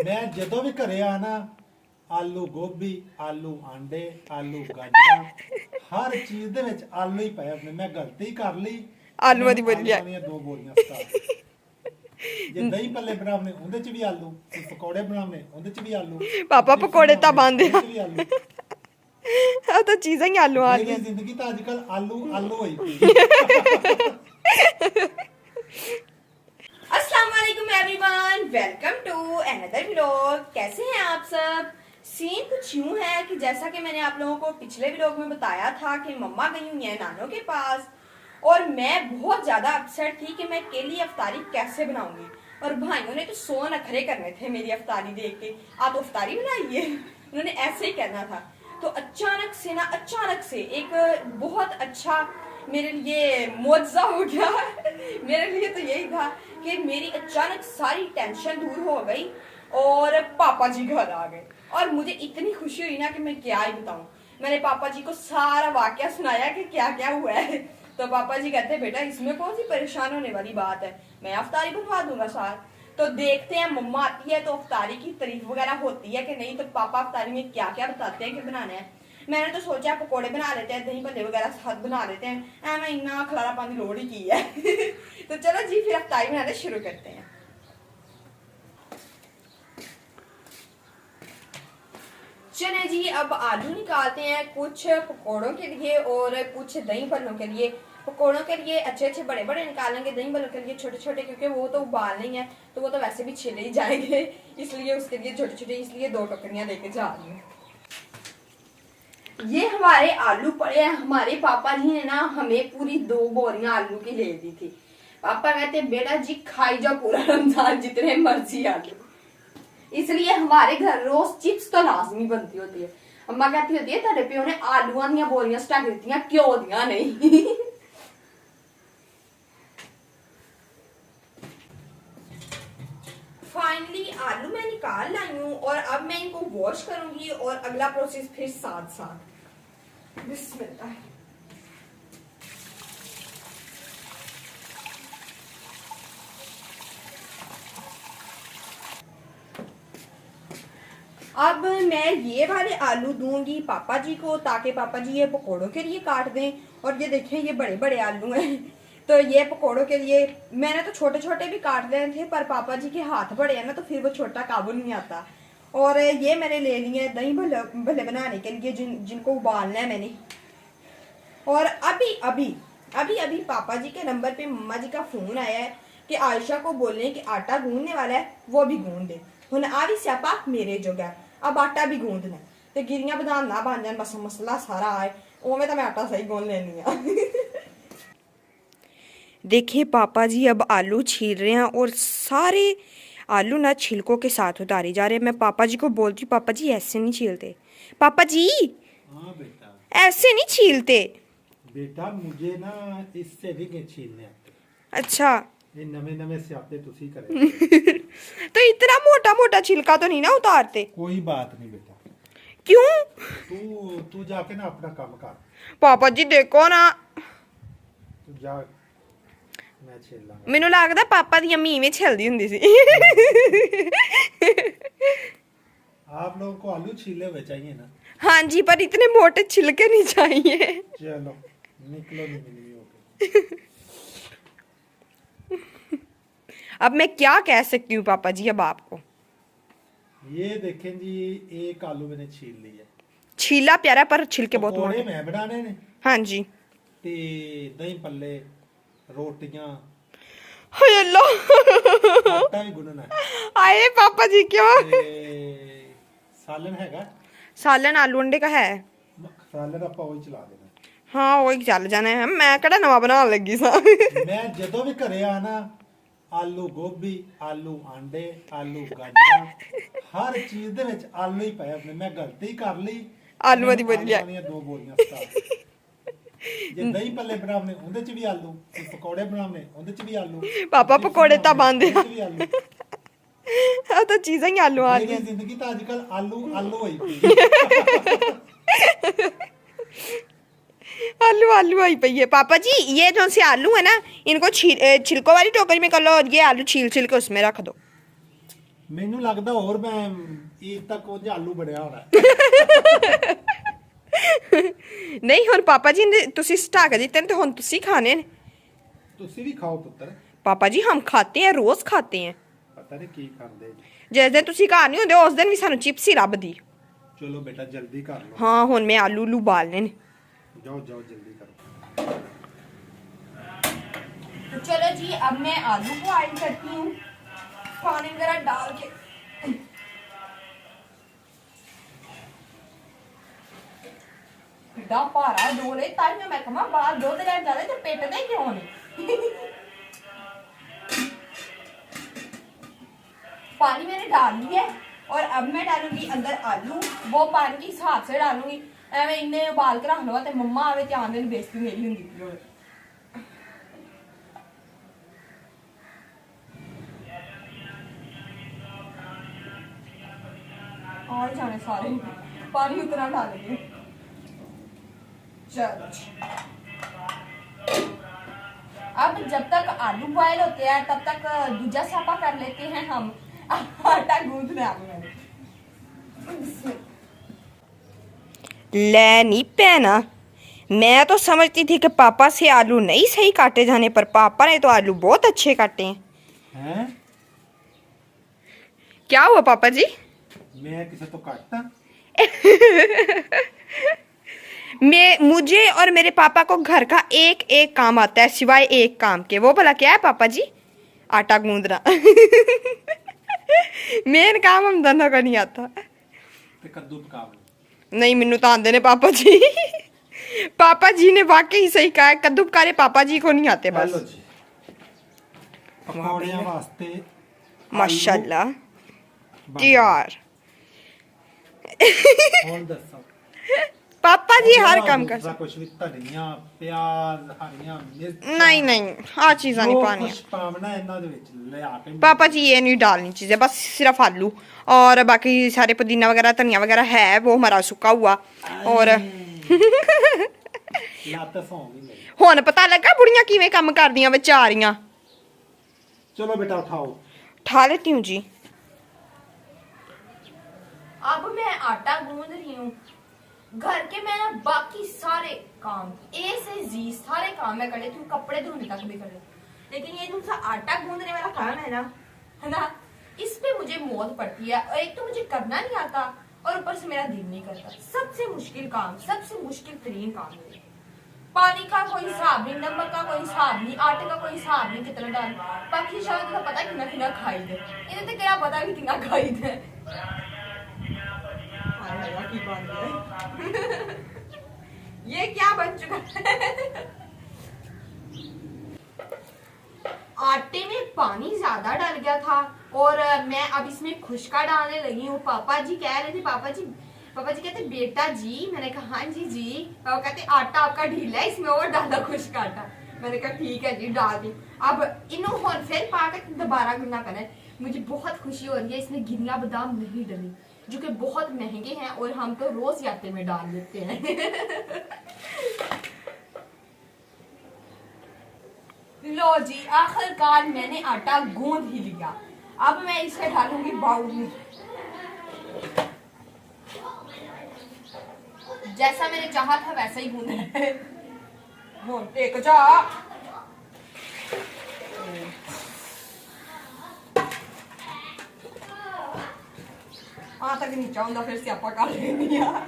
मैं जदों भी घरे आना आलू गोभी आलू आंडे आलू गाजर हर चीज दे विच आलू ही पाए अपने मैं गलती कर ली आलूआं दी बोलियां ਦੀਆਂ दो बोलियां स्टार जे दही पल्ले बनावने उंदे च भी आलू जे पकौड़े बनावने उंदे च भी आलू पापा चिप्स पकौड़े तां बनावने, बनदे उंदे च भी आलू आ तां चीज़ां ही आलू आ मेरी गईयां जिंदगी तो आजकल आलू आलू होई पई अस्सलाम वालेकुम everyone, welcome to another vlog. कैसे हैं आप सब? सीन कुछ यूं है कि जैसा कि मैंने आप लोगों को पिछले व्लॉग में बताया था कि मम्मा गई हुई हैं नानों के पास और मैं बहुत ज्यादा अपसेट थी कि मैं अकेली अफ्तारी कैसे बनाऊंगी। और भाइयों ने तो 100 नखरे करने थे मेरी अफ्तारी देख के, आप अफ्तारी बनाइए उन्होंने ऐसे ही कहना था। तो अचानक से एक बहुत अच्छा मेरे लिए मुआवजा हो गया मेरे लिए तो यही था कि मेरी अचानक सारी टेंशन दूर हो गई और पापा जी घर आ गए और मुझे इतनी खुशी हुई ना कि मैं क्या ही बताऊं। मैंने पापा जी को सारा वाकया सुनाया कि क्या क्या हुआ है। तो पापा जी कहते बेटा इसमें कौन सी परेशान होने वाली बात है, मैं अफ्तारी बनवा दूंगा सार। तो देखते हैं मम्मा आती है तो अफ्तारी की तारीफ वगैरह होती है कि नहीं, तो पापा अफ्तारी में क्या क्या बताते हैं कि बनाना है। मैंने तो सोचा पकोड़े बना लेते हैं, दही भल्ले वगैरह साथ बना लेते हैं, मैं इतना खलारा पानी लोड ही की है तो चलो जी फिर अफ्तारी बनाना शुरू करते हैं। चले जी अब आलू निकालते हैं कुछ पकोड़ों के लिए और कुछ दही भल्लों के लिए। पकोड़ों के लिए अच्छे अच्छे बड़े बड़े निकालेंगे, दही भल्लों के लिए छोटे छोटे, क्योंकि वो तो उबालने ही है तो वो तो वैसे भी छिले ही जाएंगे, इसलिए उसके लिए छोटे छोटे, इसलिए 2 टोकरियां लेके जा रही हूँ। ये हमारे आलू पड़े हैं, हमारे पापा जी ने ना हमें पूरी 2 बोरियां आलू की ले दी थी। पापा कहते बेटा जी खाई जाओ पूरा रमजान जितने मर्जी आलू, इसलिए हमारे घर रोज चिप्स तो लाजमी बनती होती है। अम्मा कहती होती है तेरे प्यो ने आलूआं दी बोरियां स्टक दित्तियां क्यों दियां नहीं फाइनली आलू मैं निकाल लाई हूँ और अब मैं इनको वॉश करूंगी और अगला प्रोसेस फिर साथ साथ। बिस्मिल्लाह। अब मैं ये वाले आलू दूंगी पापा जी को ताकि पापा जी ये पकोड़ों के लिए काट दें। और ये देखें ये बड़े बड़े आलू हैं तो ये पकोड़ों के लिए मैंने तो छोटे छोटे भी काट लिए थे, पर पापा जी के हाथ बड़े हैं ना तो फिर वो छोटा काबू नहीं आता। और ये मैंने ले लिए दही भल्ले बनाने के लिए जिनको उबालना है मैंने। और अभी अभी अभी अभी पापा जी के नंबर पे मम्मा जी का फोन आया है कि आयशा को बोलने कि आटा गूंदने वाला है, वो भी गूंद दे। हुन आ भी स्यापा मेरे जोगा, अब आटा भी गूंदना ते गिरियां बदाम ना बन जान, बस मसला सारा आए उवें तो मैं आटा सही गूंद लेनी आ देखिए पापा जी अब आलू छील रहे हैं और सारे आलू ना छिलकों के साथ उतारे जा रहे हैं। मैं पापा जी को बोलती हूँ पापा जी ऐसे नहीं छीलते, पापा जी हां बेटा ऐसे नहीं छीलते। बेटा मुझे ना इससे भी नहीं छीलने आते। अच्छा ये नवे नवे स्यापे तुसी करे तो इतना मोटा मोटा छिलका तो नहीं ना उतारते? कोई बात नहीं बेटा, क्यों? तू जाके ना अपना काम कर, पापा जी देखो ना, तू जा मैं छील लांगा। ਮੈਨੂੰ ਲੱਗਦਾ ਪਾਪਾ ਦੀ ਅੰਮੀ ਇਵੇਂ ਛਿਲਦੀ ਹੁੰਦੀ ਸੀ आप लोगों को आलू छीले हुए चाहिए ना। हाँ जी, पर इतने मोटे छिलके नहीं चाहिए। चलो निकलो निकली हो अब मैं क्या कह सकती हूँ पापा जी अब आपको? ये देखें जी एक आलू मैंने छील लिया है। छीला प्यारा पर छिलके बहुत पकौड़े मोटे। मैं बनाने ने हाँ जी। ते दही पल्ले रोटियां हाय अल्लाह आटा भी गुनना है आए पापा जी क्यों? ते सालन हैगा, सालन आलू अंडे का है। सालन आपा वही चला देना। हाँ वही चल जाना है, मैं कड़ा नवा बनाने लगी सा मैं जदों भी घरे आना आलू गोभी आलू आंडे आलू गाजर हर चीज दे विच आलू ही पाए अपने मैं गलती कर ली आलूआं दी बोलियां। ਦੀਆਂ 2 बोलियां स्टार जे दही पल्ले बनावने उंदे च भी आलू, जे पकौड़े बनावने उंदे च भी आलू, पापा पकौड़े तां बनदे उंदे च भी आलू। आ तो चीज़ां ही आलू आ मेरी गई। जिंदगी तो आजकल आलू आलू होई पई आलू आलू आई पई है। पापा जी ये जो से आलू है ना इनको छिलकों वाली टोकरी में कर लो और ये आलू छील छील के उसमें रख दो। ਮੈਨੂੰ ਲੱਗਦਾ ਹੋਰ ਮੈਂ ਈਦ ਤੱਕ ਉਹ ਆਲੂ ਬਣਿਆ ਹੋਣਾ। ਨਹੀਂ ਹੁਣ ਪਾਪਾ ਜੀ ਨੇ ਤੁਸੀਂ ਢੱਕ ਦਿੱਤੇ ਨੇ ਤੇ ਹੁਣ ਤੁਸੀਂ ਖਾਣੇ ਨੇ। ਤੁਸੀਂ ਵੀ ਖਾਓ ਪੁੱਤਰ। पापा जी हम खाते हैं, रोज खाते हैं। ਪਤਾ ਨਹੀਂ ਕੀ ਖਾਂਦੇ। जिस दिन तुसी घर नहीं होंदे उस दिन भी सानू चिप्स ही लभदी। ਚਲੋ ਬੇਟਾ ਜਲਦੀ ਕਰ ਲਓ। हाँ हुन मैं आलू उलू उबालने ने। जाओ जाओ जल्दी करो। तो चलो जी अब मैं आलू बॉईल करती हूँ पानी वगैरह डाल के। कितना भारा डोल है ताई मैं कहा बाहर दूध लेने जाते तो पेटदे क्यों नहीं। पानी मैंने डाल लिया है और अब मैं डालूंगी अंदर आलू। वो पानी के हिसाब से डालूंगी, एवं इन्ने उबाल के रख लो तो मम्मा आवे ध्यान देने बेइज्जती मेरी होंगी। और जाने सारे पानी उतना डालेंगे। चलो अब जब तक आलू बॉयल होते हैं तब तक दूजा सापा कर लेते हैं हम। आटा गूंथ ले आलू मैंने। ले नी पैना, मैं तो समझती थी कि पापा से आलू नहीं सही काटे जाने, पर पापा ने तो आलू बहुत अच्छे काटे हैं। हैं? क्या हुआ पापा जी? मैं किसी तो काटता? मुझे और मेरे पापा को घर का एक एक काम आता है सिवाय एक काम के। वो भला क्या है पापा जी? आटा गूंदना। मेन काम हम दोनों को नहीं आता। ते कद्दू पकाओ। नहीं मैनू तो आंदे ने पापा जी। पापा जी ने वाकई सही कहा है, कद्दू पकारे पापा जी को नहीं आते बस। हेलो जी। पकौड़ियां वास्ते माशाल्लाह यार। और दसो पापा जी हर काम कर सकते। कुछ भी धनिया प्याज हरियां मिर्च नहीं नहीं आ चीज़ा नहीं पानी। कुछ पावना इन्हां दे विच ले आके पापा जी ये नहीं डालनी चीज़ें, बस सिर्फ आलू और बाकी सारे पुदीना वगैरह धनिया वगैरह है वो हमारा सूखा हुआ। और लात सौंगी मेरी। हुन पता लगा बुढ़ियां किवें काम करदियां विच आ रहियां। चलो बेटा उठाओ। उठा लेती हूँ जी। अब मैं आटा गूंद रही हूँ। घर के मैं ना बाकी सारे काम ए से जी सारे काम मैं कर लेती हूँ, कपड़े धोने तक भी कर लेती हूँ। लेकिन ये जो सा आटा गूंदने वाला काम है ना इस पे मुझे मौत पड़ती है। और एक तो मुझे करना नहीं आता और ऊपर से मेरा दिल नहीं करता। सबसे मुश्किल काम, सबसे मुश्किल तरीन काम है। पानी का कोई हिसाब नहीं, नमक का कोई हिसाब नहीं, आटे का कोई हिसाब नहीं कितना डाल। बाकी शायद तो पता कितना कितना खाई दे, इन्हें तो क्या पता कि कितना खाई दे। ये क्या बन चुका है? आटे में पानी ज्यादा डल गया था और मैं अब इसमें खुशका डालने लगी हूँ। पापा जी कह रहे थे, पापा जी कहते बेटा जी। मैंने कहा हाँ जी जी। पापा कहते आटा आपका ढीला है इसमें और डाला खुशका आटा। मैंने कहा ठीक है जी डाल दी। अब इन्हों फिर पाकर दोबारा गुना करना है। मुझे बहुत खुशी हो रही है, इसमें गिरिया बादाम नहीं डली जो कि बहुत महंगे हैं और हम तो रोज आटे में डाल देते हैं। लो जी आखिरकार मैंने आटा गूंद ही लिया। अब मैं इसे डालूंगी बाउल में। जैसा मैंने चाहा था वैसा ही गूंदा है। टेक जा। तक नहीं चाहूंगा फिर स्यापा कर लेनी यार।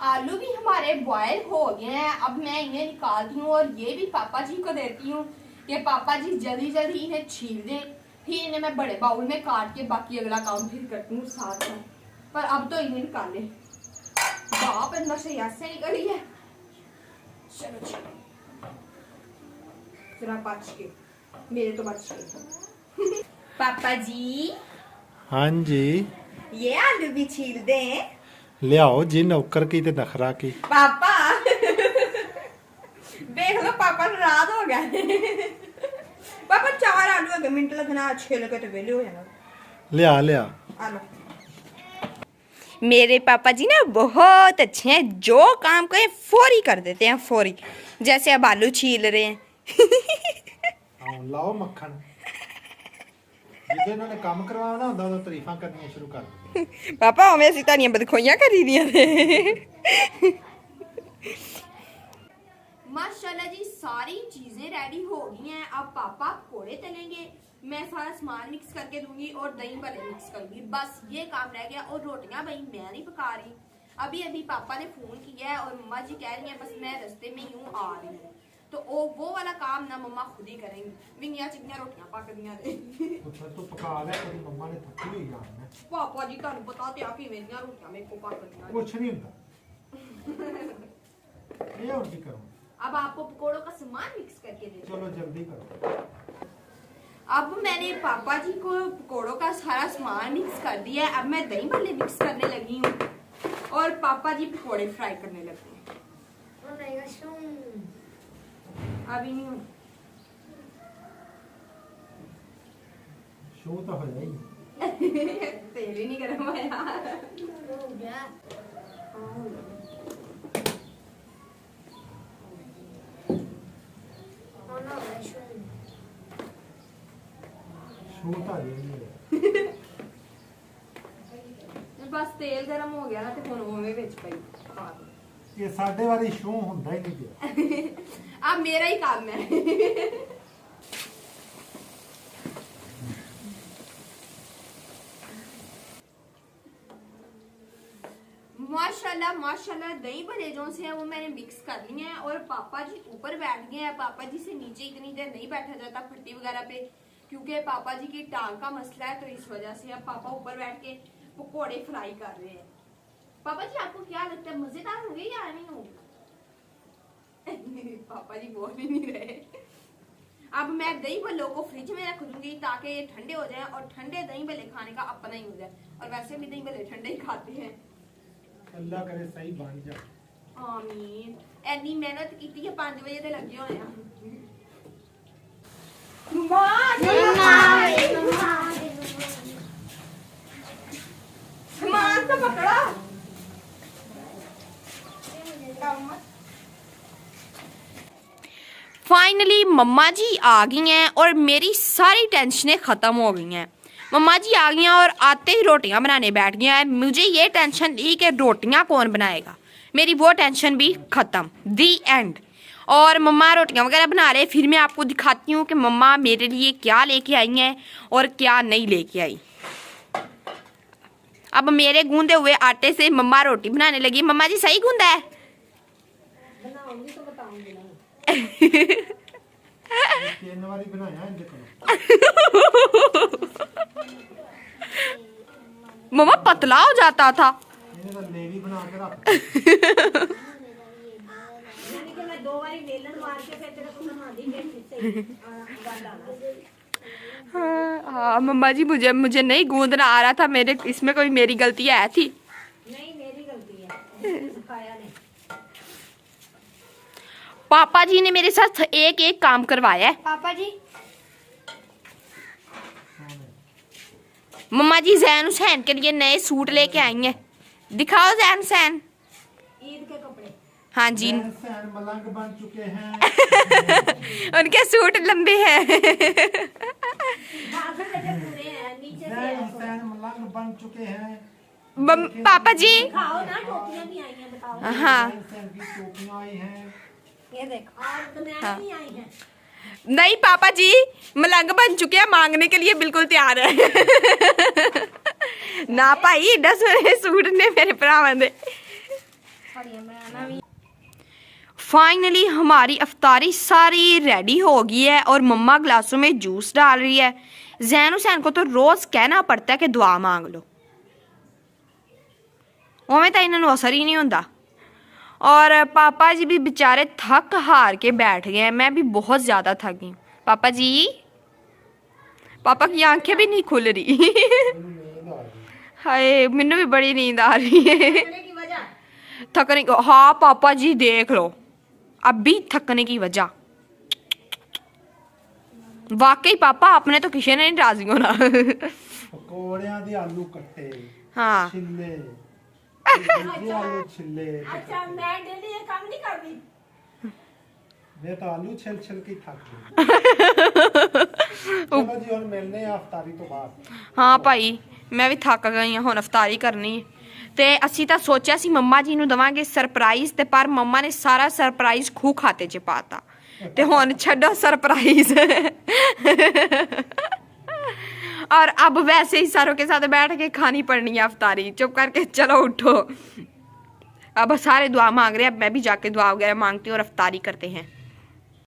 आलू भी हमारे बॉयल हो गए हैं। अब मैं इन्हें निकालती हूँ और ये भी पापा जी को देती हूँ कि पापा जी जल्दी जल्दी इन्हें छील दें। फिर इन्हें मैं बड़े बाउल में काट के बाकी अगला काम फिर करती हूँ साथ में। पर अब तो इन्हें निकाले। बाप अंदर से ऐसे निकली है। चलो चलो जरा बच के, मेरे तो बच गए। पापा जी हाँ जी ये आलू भी छील दें। लियाओ जी नौकर की ते नखरा की। पापा देख लो पापा नाराज हो गए। पापा 4 आलू अगे मिनट लगना, 6 लगे तो वेले हो जाना। लिया लिया। आलो मेरे पापा जी ना बहुत अच्छे हैं, जो काम कहें फौरी कर देते हैं, फौरी। जैसे अब आलू छील रहे हैं। हाँ, लाओ मक्खन। जिसे इन्होंने काम करवाया ना ਹੁੰਦਾ ਉਦੋਂ ਤਾਰੀਫਾਂ ਕਰਨੀਆਂ ਸ਼ੁਰੂ ਕਰ ਦਿੰਦੇ। पापा हमें ਅਸੀਂ ਤੁਹਾਡੀਆਂ ਬਦਖੋਈਆਂ ਕਰੀ ਦੀਆਂ ਨੇ। माशाल्लाह जी सारी चीजें रेडी हो गई हैं। अब पापा पकोड़े तलेंगे, मैं सारा सामान मिक्स करके दूंगी और दही भल्ले मिक्स करूंगी, बस ये काम रह गया। और रोटियां भाई मैं नहीं पका रही, अभी अभी पापा ने फोन किया है और मम्मा जी कह रही हैं बस मैं रास्ते में यूं आ रही हूँ, तो वो वाला काम ना मम्मा खुद ही करेंगी। विंगिया चिंगिया रोटियां पक दियां ने। ਤੂੰ ਪਕਾ ਲੈ, ਤੇਰੀ ਮੰਮਾ ਨੇ ਥੱਕੀ ਹੋਈ ਜਾਣਾ। पापा जी ਤੁਹਾਨੂੰ ਪਤਾ ਤੇ ਆ ਕਿਵੇਂ ਦੀਆਂ ਰੋਟੀਆਂ ਮੇਰੇ ਕੋ ਪੱਕਦੀਆਂ। ਕੁਛ ਨਹੀਂ ਹੁੰਦਾ। ਇਹ ਹੋਰ ਕੀ ਕਰਾਂ। अब आपको पकोड़ों का सामान मिक्स करके दे दूं। चलो जल्दी करो। अब मैंने पापा जी को पकोड़ों का सारा सामान मिक्स कर दिया है। अब मैं दही भल्ले मिक्स करने लगी हूँ और पापा जी पकोड़े फ्राई करने लगे हैं। अभी नहीं हूँ। शो तो हो जाएगी। तेल ही नहीं गर्म आया। शो तो जाएगी। बस तेल गर्म हो गया ना ते हुण ओवें विच पई पा दो। ये साडे वाली शो ਹੁੰਦਾ ਹੀ ਨਹੀਂ ਪਿਆ। अब मेरा ही काम है। माशाल्लाह माशाल्लाह दही भले जो से है वो मैंने मिक्स कर लिए हैं और पापा जी ऊपर बैठ गए हैं। पापा जी से नीचे इतनी देर नहीं बैठा जाता फट्टी वगैरह पे, क्योंकि पापा जी की टांग का मसला है, तो इस वजह से अब पापा ऊपर बैठ के पकोड़े फ्राई कर रहे हैं। पापा जी आपको क्या लगता है मजेदार होंगे या नहीं होंगे? पापा जी बोल ही नहीं रहे। अब मैं दही भल्लों को फ्रिज में रख दूंगी ताकि ये ठंडे हो जाएं और ठंडे दही भल्ले खाने का अपना ही हो जाए। और वैसे भी दही भल्ले ठंडे ही खाते हैं। अल्लाह करे सही बन जा। आमीन। एनी मेहनत की है 5 बजे ते लगे होए हैं। सामान तो पकड़ा। फाइनली मम्मा जी आ गई हैं और मेरी सारी टेंशनें ख़त्म हो गई हैं। मम्मा जी आ गई हैं और आते ही रोटियां बनाने बैठ गई हैं। मुझे ये टेंशन थी कि रोटियां कौन बनाएगा, मेरी वो टेंशन भी ख़त्म। दी एंड। और मम्मा रोटियां वगैरह बना रहे। फिर मैं आपको दिखाती हूँ कि मम्मा मेरे लिए क्या लेके आई हैं और क्या नहीं लेके आई। अब मेरे गूंदे हुए आटे से मम्मा रोटी बनाने लगी। मम्मा जी सही गूंदा है? बनाऊंगी तो बताऊंगी ना। तीन बारी बनाया इनके को। मम्मा पतला हो जाता था। इन्हें तो लेवी बना के रख। यानी कि मैं 2 बारी बेलन मार के फिर तेरे को बना दी फिर हाँ मम्मा जी मुझे नहीं गूंदना आ रहा था। मेरे इसमें कोई मेरी गलती है थी? नहीं मेरी गलती है, सिखाया नहीं। पापा जी ने मेरे साथ एक एक काम करवाया है। पापा जी मम्मा जी जैन हुसैन के लिए नए सूट लेके आई हैं। दिखाओ जैन हुसैन। ईद के कपड़े। हाँ जी सैन मलंग बन चुके हैं। उनके सूट लंबे हैं। बाजू के पूरे हैं नीचे से। सैन मलंग बन चुके हैं। पापा जी खाओ ना, टोपियां भी आई हैं बताओ। हाँ सैन की टोपियां आई हैं। ये देखो और दुनिया भी आई हैं। नहीं पापा जी मलंग बन चुके हैं, मांगने के लिए बिल्कुल तैयार है। ना भाई 10 सूट ने मेरे भरावां दे। फाइनली हमारी अफ्तारी सारी रेडी हो गई है और मम्मा गिलासों में जूस डाल रही है। जैन हुसैन को तो रोज कहना पड़ता है कि दुआ मांग लो, उवें तो इन्होंने असर ही नहीं होता। और पापा जी भी बेचारे थक हार के बैठ गए हैं। मैं भी बहुत ज़्यादा थक गई हूँ। पापा जी, पापा की आंखें भी नहीं खुल रही। हाय मैनू भी बड़ी नींद आ रही है। की वजह थकने की। हाँ पापा जी देख लो, अभी थकने की वजह। वाकई पापा आपने तो किसी ने नहीं राजी होना। पकौड़ियां दे आलू कट्टे हाँ छिल्ले जी आलू छिले अच्छा मैं डेली ये काम नहीं कर रही। मैं तो आलू छिल छिल के थक गई। चलो जी और मिलने हैं अफ्तारी तो बाद। ਹਾਂ ਭਾਈ ਮੈਂ ਵੀ ਥੱਕ ਗਈ ਹਾਂ ਹੁਣ ਅਫਤਾਰੀ ਕਰਨੀ ਤੇ ਅਸੀਂ ਤਾਂ ਸੋਚਿਆ ਸੀ ਮੰਮਾ ਜੀ ਨੂੰ ਦਵਾਂਗੇ ਸਰਪ੍ਰਾਈਜ਼ ਤੇ ਪਰ ਮੰਮਾ ਨੇ ਸਾਰਾ ਸਰਪ੍ਰਾਈਜ਼ ਖੂ ਖਾਤੇ 'ਚ ਪਾਤਾ ਤੇ ਹੁਣ ਛੱਡੋ ਸਰਪ੍ਰਾਈਜ਼ और अब वैसे ही सारों के साथ बैठ के खानी पड़नी है अफ्तारी चुप करके चलो उठो अब सारे दुआ मांग रहे हैं अब मैं भी जाके दुआ वगैरह मांगती हूँ और अफ्तारी करते हैं।